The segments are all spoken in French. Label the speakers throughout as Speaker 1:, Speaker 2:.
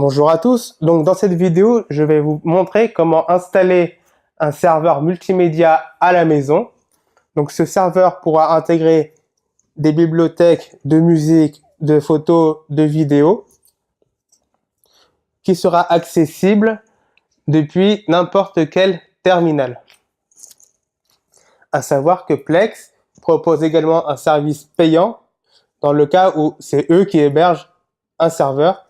Speaker 1: Bonjour à tous. Donc dans cette vidéo, je vais vous montrer comment installer un serveur multimédia à la maison. Donc ce serveur pourra intégrer des bibliothèques de musique, de photos, de vidéos qui sera accessible depuis n'importe quel terminal. À savoir que Plex propose également un service payant dans le cas où c'est eux qui hébergent un serveur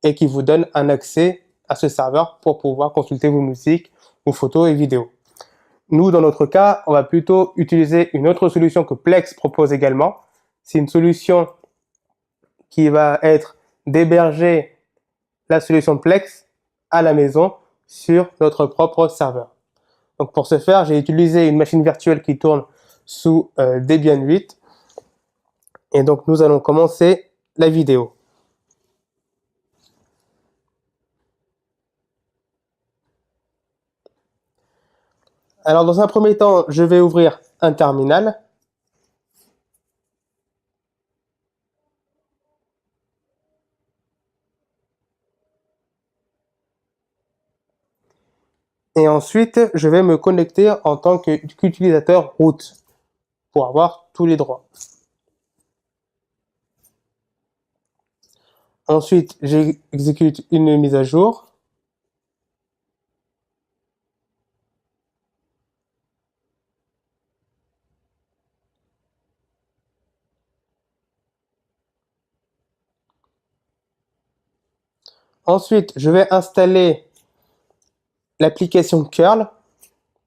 Speaker 1: et qui vous donnent un accès à ce serveur pour pouvoir consulter vos musiques, vos photos et vidéos. Nous, dans notre cas, on va plutôt utiliser une autre solution que Plex propose également. C'est une solution qui va être d'héberger la solution Plex à la maison sur notre propre serveur. Donc pour ce faire, j'ai utilisé une machine virtuelle qui tourne sous Debian 8. Et donc nous allons commencer la vidéo. Alors dans un premier temps, je vais ouvrir un terminal. Et ensuite, je vais me connecter en tant qu'utilisateur root pour avoir tous les droits. Ensuite, j'exécute une mise à jour. Ensuite, je vais installer l'application Curl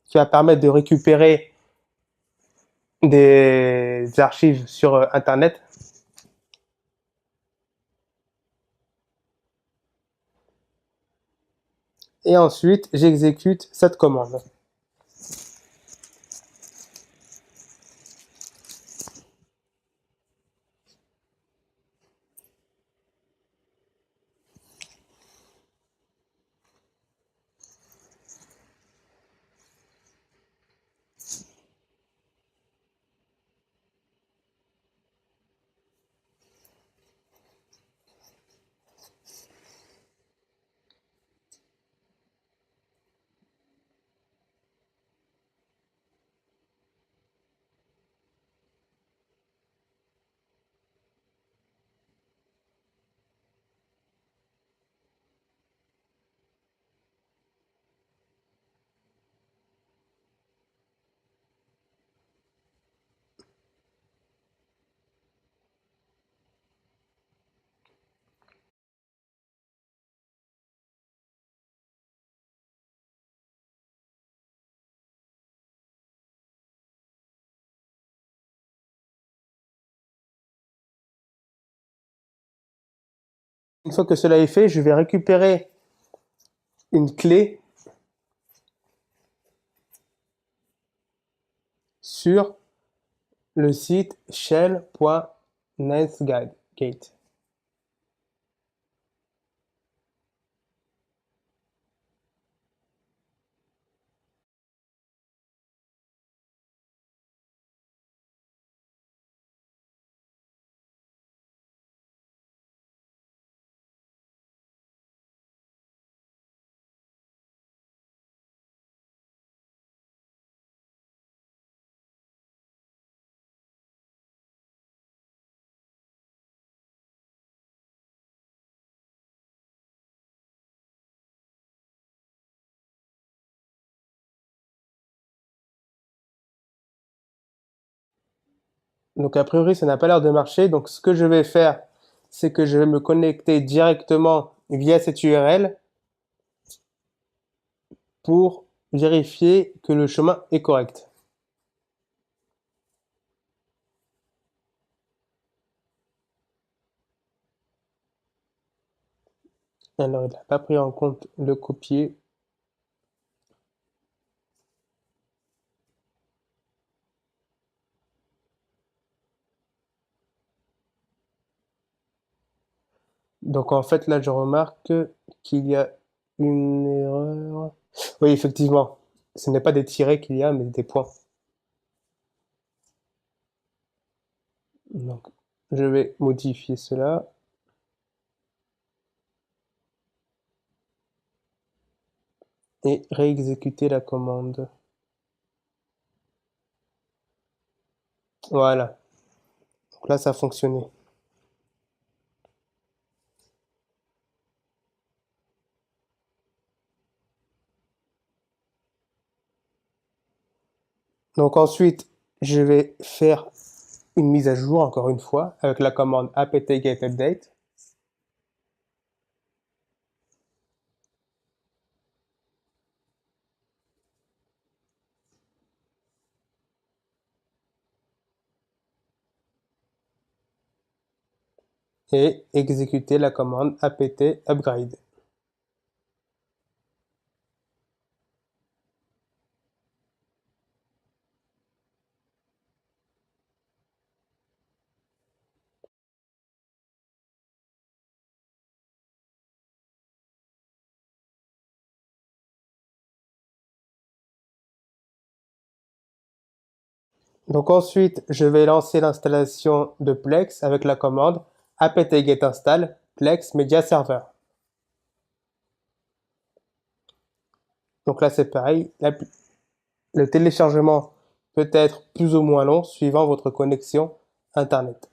Speaker 1: qui va permettre de récupérer des archives sur Internet. Et ensuite, j'exécute cette commande. Une fois que cela est fait, je vais récupérer une clé sur le site shell.netsgate. Donc a priori, ça n'a pas l'air de marcher. Donc ce que je vais faire, c'est que je vais me connecter directement via cette URL pour vérifier que le chemin est correct. Alors, il n'a pas pris en compte le copier. Donc en fait, là, je remarque qu'il y a une erreur. Oui, effectivement, ce n'est pas des tirets qu'il y a, mais des points. Donc, je vais modifier cela. et réexécuter la commande. Voilà. Donc là, ça a fonctionné. Donc ensuite, je vais faire une mise à jour, encore une fois, avec la commande apt-get-update. Et exécuter la commande apt-upgrade. Donc ensuite, je vais lancer l'installation de Plex avec la commande apt-get install Plex Media Server. Donc là, c'est pareil. Le téléchargement peut être plus ou moins long suivant votre connexion Internet.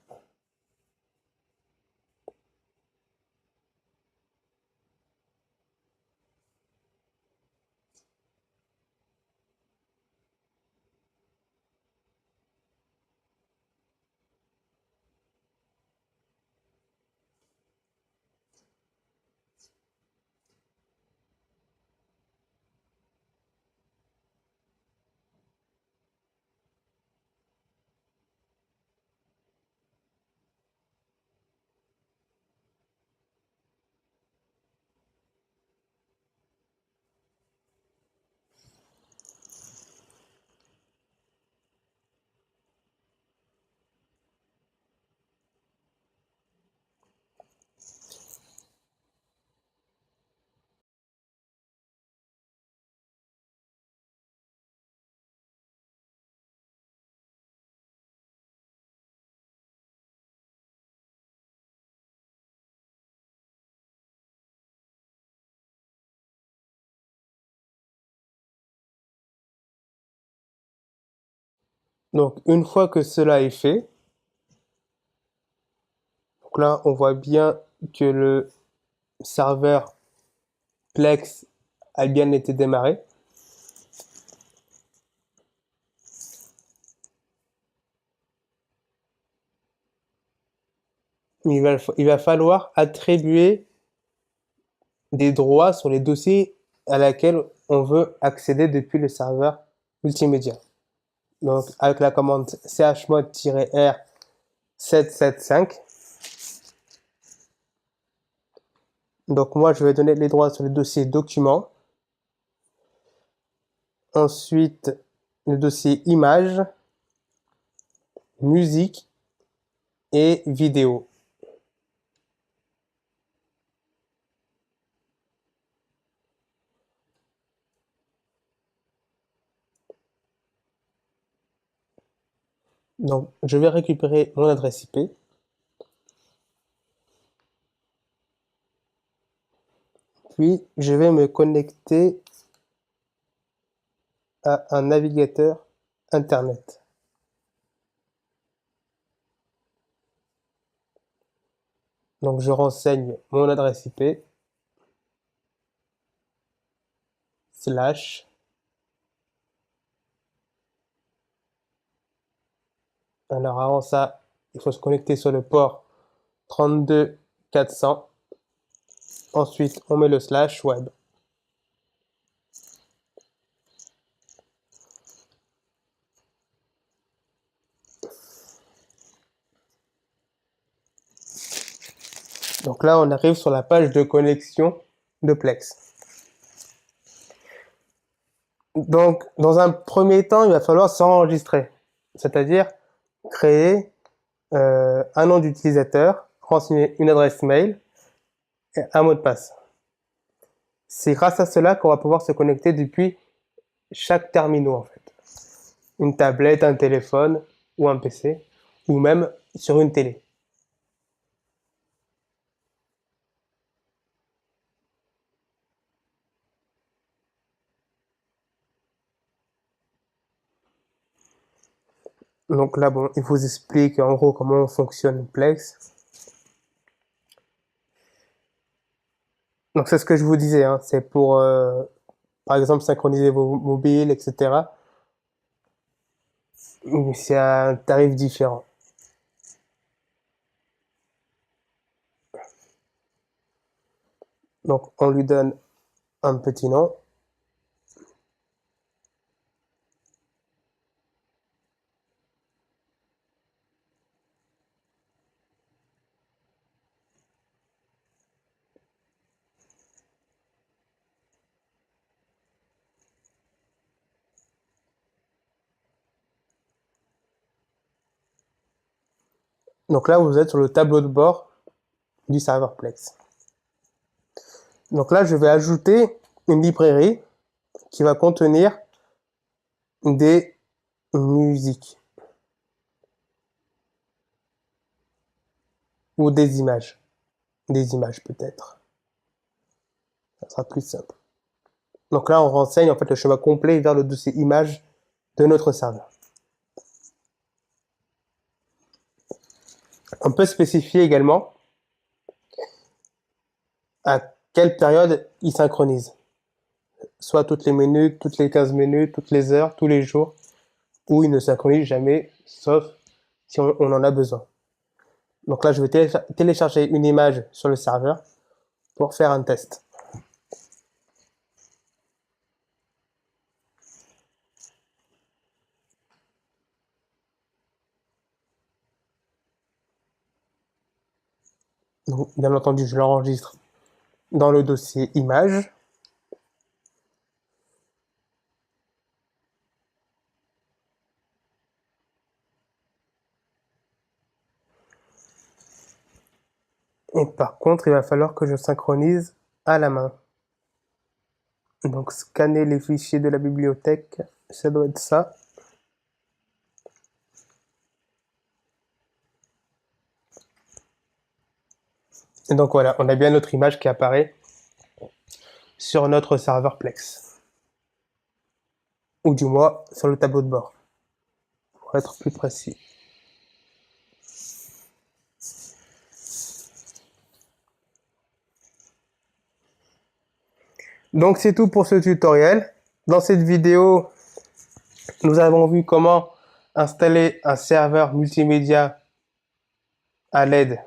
Speaker 1: Donc une fois que cela est fait, donc là on voit bien que le serveur Plex a bien été démarré. Il va falloir attribuer des droits sur les dossiers à laquelle on veut accéder depuis le serveur multimédia. Donc avec la commande chmod-r 775. Donc moi je vais donner les droits sur le dossier documents. Ensuite le dossier images, musique et vidéo. Donc je vais récupérer mon adresse IP. Puis je vais me connecter à un navigateur internet. Donc je renseigne mon adresse IP slash. Alors avant ça, il faut se connecter sur le port 32400. Ensuite, on met le slash web. Donc là, on arrive sur la page de connexion de Plex. Donc, dans un premier temps, il va falloir s'enregistrer, c'est-à-dire créer un nom d'utilisateur, renseigner une adresse mail et un mot de passe. C'est grâce à cela qu'on va pouvoir se connecter depuis chaque terminal en fait. Une tablette, un téléphone ou un PC, ou même sur une télé. Donc là, bon, il vous explique en gros comment fonctionne Plex. Donc c'est ce que je vous disais, hein, c'est pour, par exemple, synchroniser vos mobiles, etc. C'est un tarif différent. Donc on lui donne un petit nom. Donc là, vous êtes sur le tableau de bord du serveur Plex. Donc là, je vais ajouter une librairie qui va contenir des musiques ou des images. Des images peut-être. Ça sera plus simple. Donc là, on renseigne en fait le chemin complet vers le dossier images de notre serveur. On peut spécifier également à quelle période il synchronise. Soit toutes les minutes, toutes les 15 minutes, toutes les heures, tous les jours, ou il ne synchronise jamais, sauf si on en a besoin. Donc là, je vais télécharger une image sur le serveur pour faire un test. Donc, bien entendu, je l'enregistre dans le dossier images. Et par contre, il va falloir que je synchronise à la main. Donc scanner les fichiers de la bibliothèque, ça doit être ça. Et donc voilà, on a bien notre image qui apparaît sur notre serveur Plex. Ou du moins sur le tableau de bord, pour être plus précis. Donc c'est tout pour ce tutoriel. Dans cette vidéo, nous avons vu comment installer un serveur multimédia à l'aide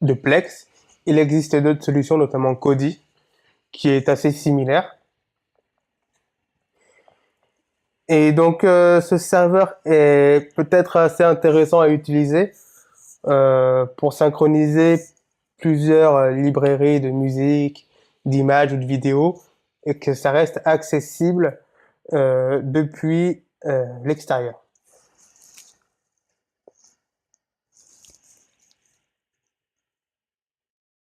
Speaker 1: de Plex. Il existe d'autres solutions, notamment Kodi, qui est assez similaire. Et donc ce serveur est peut-être assez intéressant à utiliser pour synchroniser plusieurs librairies de musique, d'images ou de vidéos, et que ça reste accessible depuis l'extérieur.